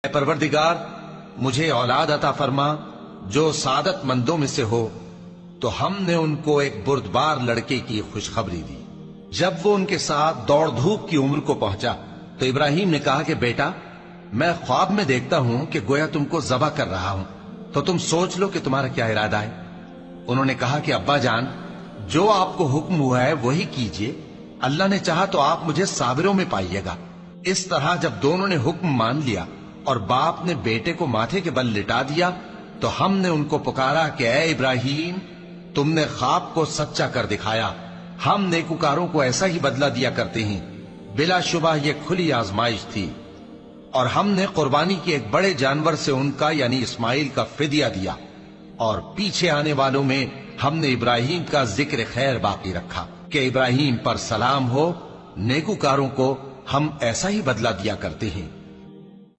ऐ परवरदिगार, मुझे औलाद अता फरमा जो सादतमंदों में से हो। तो हमने उनको एक बुर्दबार लड़के की खुशखबरी दी। जब वो उनके साथ दौड़ धूप की उम्र को पहुंचा तो इब्राहिम ने कहा कि बेटा, मैं ख्वाब में देखता हूं कि गोया तुमको ज़बह कर रहा हूं, तो तुम सोच लो कि तुम्हारा क्या इरादा है। उन्होंने कहा कि अब्बा जान, जो आपको हुक्म हुआ है वही कीजिए। अल्लाह ने चाहा तो आप मुझे साबिरों में पाइएगा। इस तरह जब दोनों ने हुक्म मान लिया और बाप ने बेटे को माथे के बल लिटा दिया, तो हमने उनको पुकारा कि ऐ इब्राहिम, तुमने ख्वाब को सच्चा कर दिखाया। हम नेकुकारों को ऐसा ही बदला दिया करते हैं। बिलाशुबा यह खुली आजमाइश थी। और हमने कुर्बानी के एक बड़े जानवर से उनका यानी इस्माइल का फिदिया दिया। और पीछे आने वालों में हमने इब्राहिम का जिक्र खैर बाकी रखा कि इब्राहिम पर सलाम हो। नेकुकारों को हम ऐसा ही बदला दिया करते हैं।